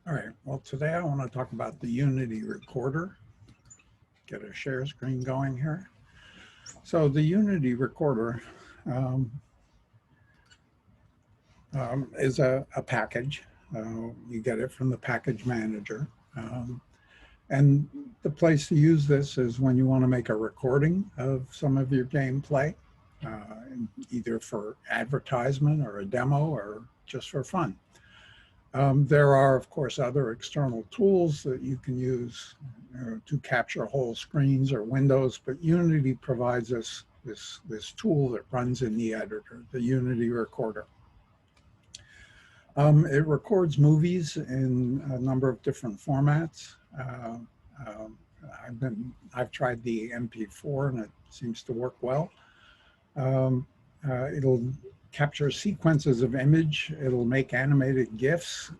All right, well, today I want to talk about the Unity Recorder. Get a share screen going here. So the Unity Recorder is a package. You get it from the package manager. And the place to use this is when you want to make a recording of some of your gameplay, either for advertisement or a demo or just for fun. There are, of course, other external tools that you can use to capture whole screens or windows, but Unity provides us this tool that runs in the editor, the Unity Recorder. It records movies in a number of different formats. I've tried the MP4 and it seems to work well. It'll capture sequences of image, it'll make animated GIFs,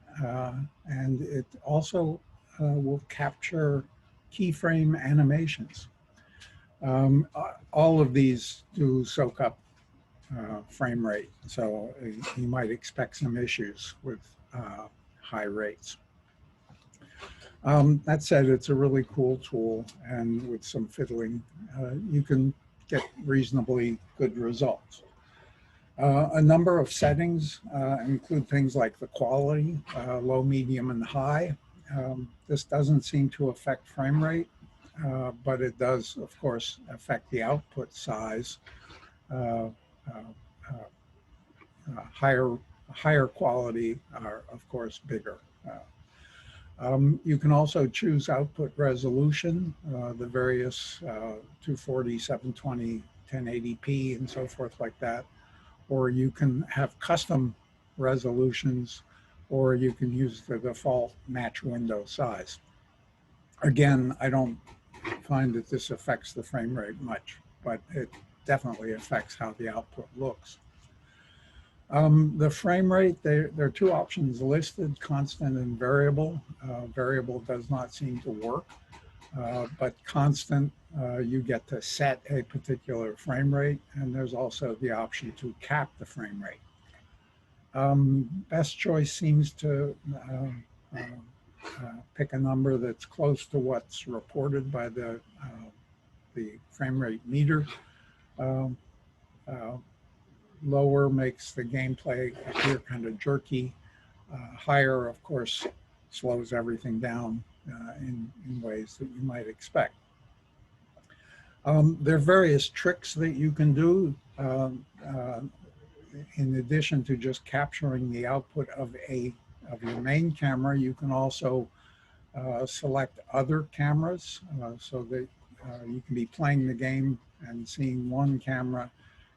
and it also will capture keyframe animations. All of these do soak up frame rate, so you might expect some issues with high rates. That said, it's a really cool tool, and with some fiddling, you can get reasonably good results. A number of settings include things like the quality, low, medium, and high. This doesn't seem to affect frame rate, but it does, of course, affect the output size. Higher quality are, of course, bigger. You can also choose output resolution, the various 240, 720, 1080p, and so forth like that. Or you can have custom resolutions, or you can use the default match window size. Again, I don't find that this affects the frame rate much, but it definitely affects how the output looks. The frame rate, there are two options listed, constant and variable. Variable does not seem to work, but constant, you get to set a particular frame rate, and there's also the option to cap the frame rate. Best choice seems to pick a number that's close to what's reported by the frame rate meter. Lower makes the gameplay appear kind of jerky. Higher, of course, slows everything down in ways that you might expect. There are various tricks that you can do in addition to just capturing the output of your main camera. You can also select other cameras so that you can be playing the game and seeing one camera,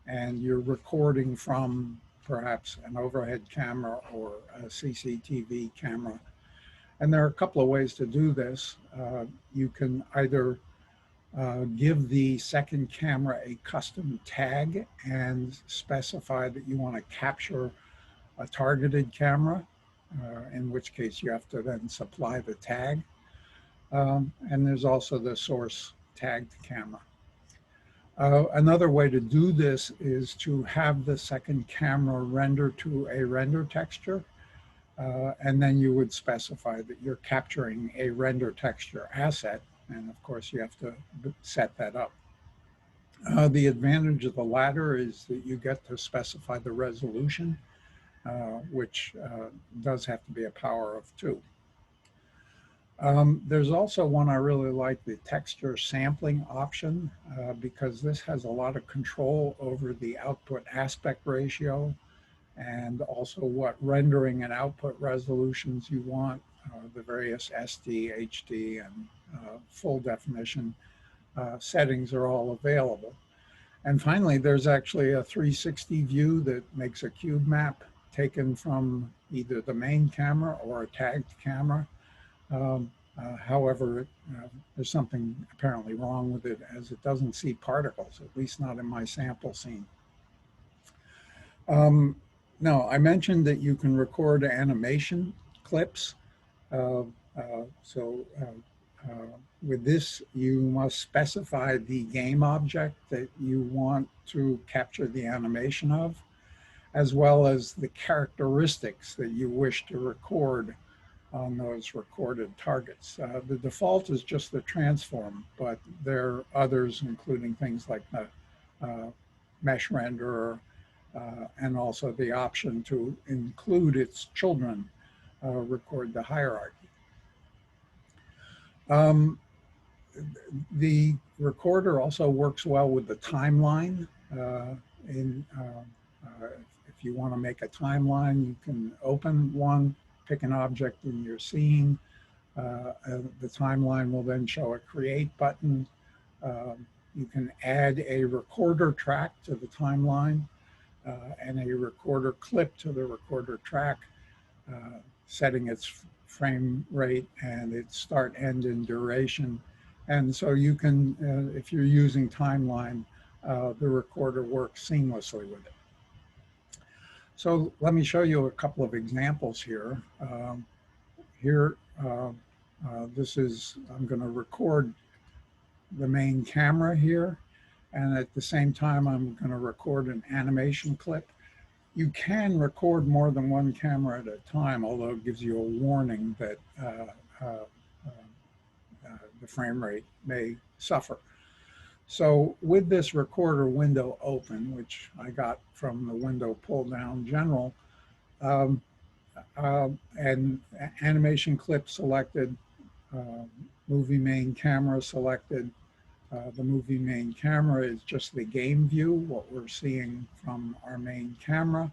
and you're recording from perhaps an overhead camera or a CCTV camera. And there are a couple of ways to do this. You can either give the second camera a custom tag and specify that you want to capture a targeted camera, in which case you have to then supply the tag. And there's also the source tagged camera. Another way to do this is to have the second camera render to a render texture, and then you would specify that you're capturing a render texture asset, and of course you have to set that up. The advantage of the latter is that you get to specify the resolution, which does have to be a power of 2. There's also one I really like, the texture sampling option, because this has a lot of control over the output aspect ratio and also what rendering and output resolutions you want. The various SD, HD, and full definition settings are all available. And finally, there's actually a 360 view that makes a cube map taken from either the main camera or a tagged camera. However, there's something apparently wrong with it, as it doesn't see particles, at least not in my sample scene. Now, I mentioned that you can record animation clips. With this, you must specify the game object that you want to capture the animation of, as well as the characteristics that you wish to record on those recorded targets. The default is just the transform, but there are others, including things like the mesh renderer, and also the option to include its children, record the hierarchy. The recorder also works well with the timeline. If you want to make a timeline, you can open one, pick an object in your scene. The timeline will then show a create button. You can add a recorder track to the timeline and a recorder clip to the recorder track, setting its frame rate and its start, end, and duration. And so you can, if you're using timeline, the recorder works seamlessly with it. So let me show you a couple of examples here. This is, I'm going to record the main camera here, and at the same time I'm going to record an animation clip. You can record more than one camera at a time, although it gives you a warning that the frame rate may suffer. So with this recorder window open, which I got from the window pull down general, and animation clip selected, movie main camera selected. The movie main camera is just the game view, what we're seeing from our main camera.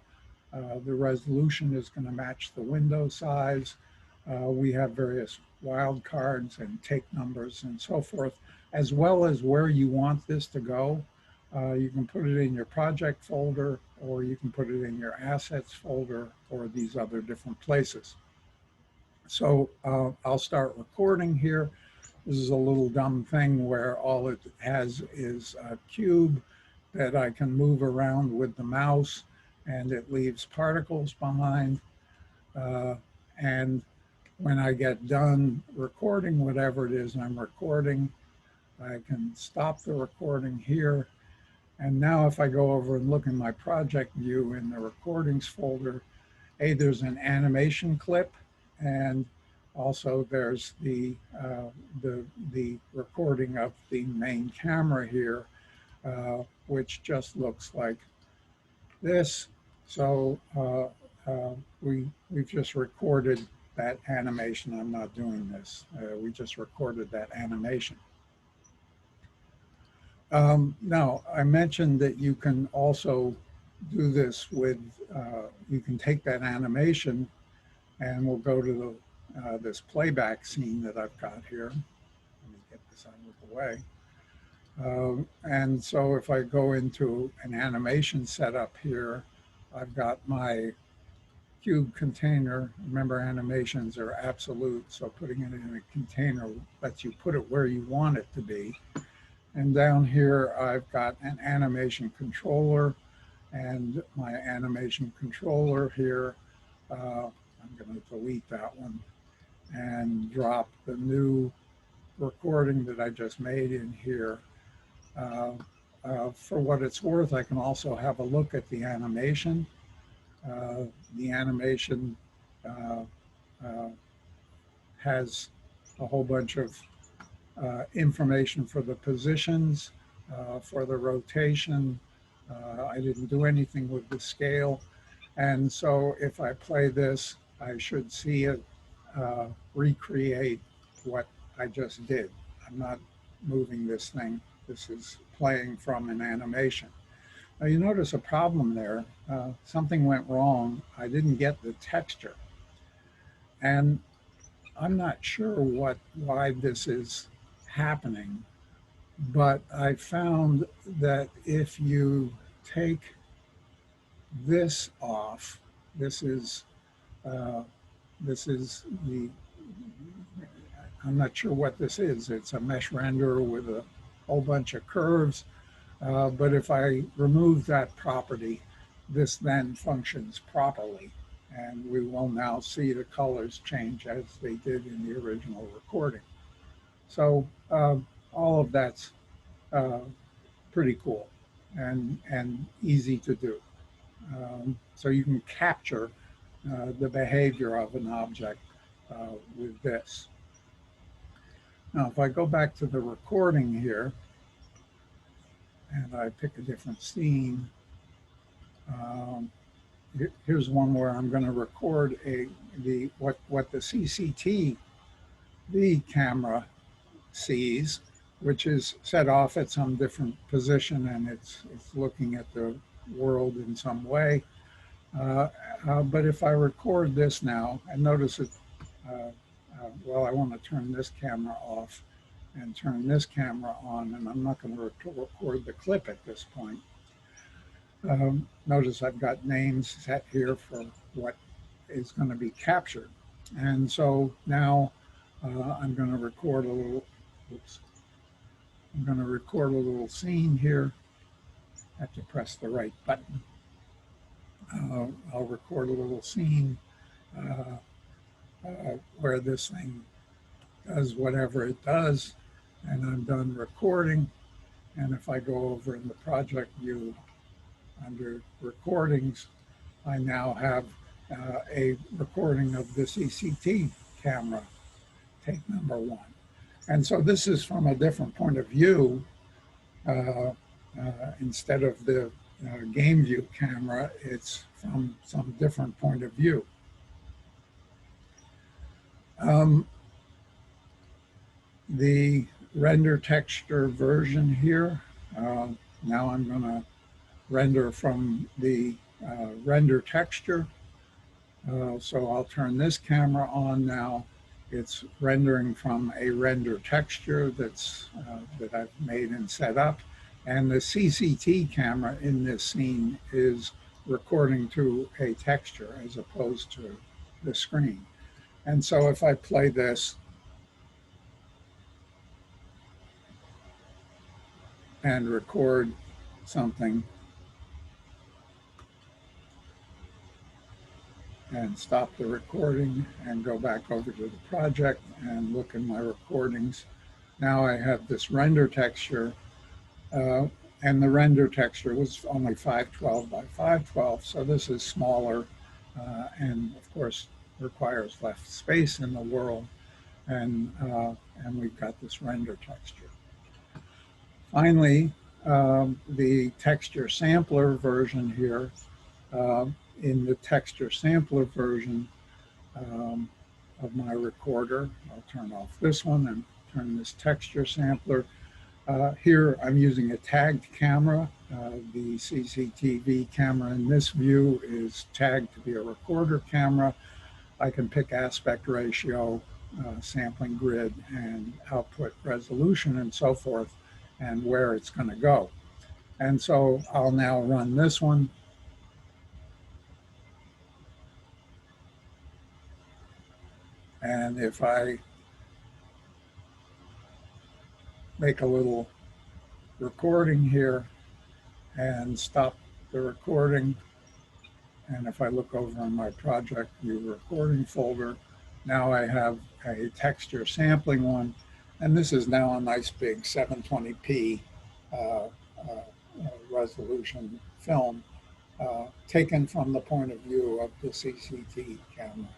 The resolution is going to match the window size. We have various wildcards and take numbers and so forth, as well as where you want this to go. You can put it in your project folder, or you can put it in your assets folder, or these other different places. So I'll start recording here. This is a little dumb thing where all it has is a cube that I can move around with the mouse, and it leaves particles behind. And when I get done recording whatever it is I'm recording, I can stop the recording here. And now if I go over and look in my project view in the recordings folder, there's an animation clip, and also there's the recording of the main camera here, which just looks like this. So we've just recorded that animation. I'm not doing this. We just recorded that animation. Now, I mentioned that you can also do this with, you can take that animation, and we'll go to the, this playback scene that I've got here. Let me get this out of the way. And so if I go into an animation setup here, I've got my cube container. Remember, animations are absolute, so putting it in a container lets you put it where you want it to be. And down here, I've got an animation controller, and my animation controller here, I'm going to delete that one and drop the new recording that I just made in here. For what it's worth, I can also have a look at the animation. The animation has a whole bunch of information for the positions, for the rotation. I didn't do anything with the scale. And so if I play this, I should see it recreate what I just did. I'm not moving this thing. This is playing from an animation. Now you notice a problem there. Something went wrong. I didn't get the texture. And I'm not sure why this is happening, but I found that if you take this off, this is the, I'm not sure what this is. It's a mesh renderer with a whole bunch of curves, but if I remove that property, this then functions properly, and we will now see the colors change as they did in the original recording. So all of that's pretty cool and easy to do. So you can capture the behavior of an object with this. Now, if I go back to the recording here, and I pick a different scene, here's one where I'm going to record what the CCTV camera sees, which is set off at some different position, and it's looking at the world in some way. But if I record this now, and notice it, well, I want to turn this camera off and turn this camera on, and I'm not going to record the clip at this point. Notice I've got names set here for what is going to be captured. And so now I'm going to record a little, oops, I'm going to record a little scene here. I have to press the right button. I'll record a little scene where this thing does whatever it does, and I'm done recording. And if I go over in the project view under recordings, I now have a recording of the CCTV camera, take number 1. And so this is from a different point of view. Instead of the game view camera, it's from some different point of view. The render texture version here, now I'm going to render from the render texture. So I'll turn this camera on now. It's rendering from a render texture that I've made and set up. And the CCTV camera in this scene is recording to a texture as opposed to the screen. And so if I play this and record something and stop the recording and go back over to the project and look in my recordings, now I have this render texture, and the render texture was only 512 by 512, so this is smaller and of course requires less space in the world, and we've got this render texture. Finally, the texture sampler version here. In the texture sampler version of my recorder, I'll turn off this one and turn this texture sampler. Here I'm using a tagged camera. The CCTV camera in this view is tagged to be a recorder camera. I can pick aspect ratio, sampling grid, and output resolution and so forth, and where it's going to go. And so I'll now run this one. And if I make a little recording here and stop the recording, and if I look over on my project view recording folder, now I have a texture sampling one, and this is now a nice big 720p resolution film taken from the point of view of the CCTV camera.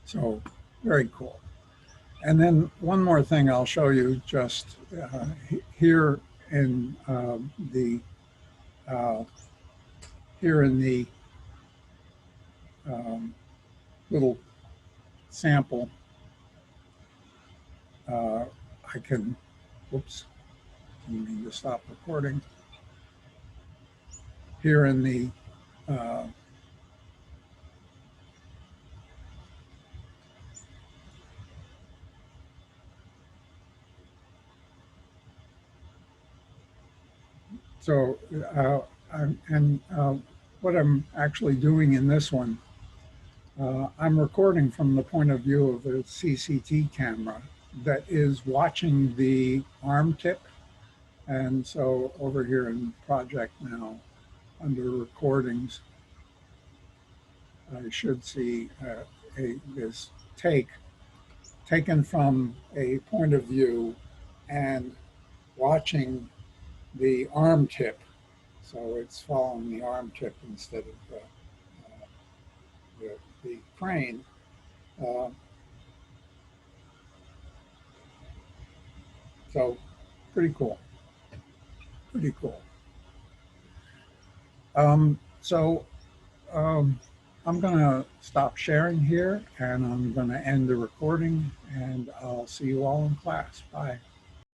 So very cool. And then one more thing I'll show you just here in the little sample. I can, whoops, I need to stop recording. Here in the what I'm actually doing in this one, I'm recording from the point of view of a CCTV camera that is watching the arm tip. And so over here in project now, under recordings, I should see this taken from a point of view and watching the arm tip. So it's following the arm tip instead of the the crane. Uh, so pretty cool, pretty cool. So I'm going to stop sharing here and I'm going to end the recording and I'll see you all in class. Bye.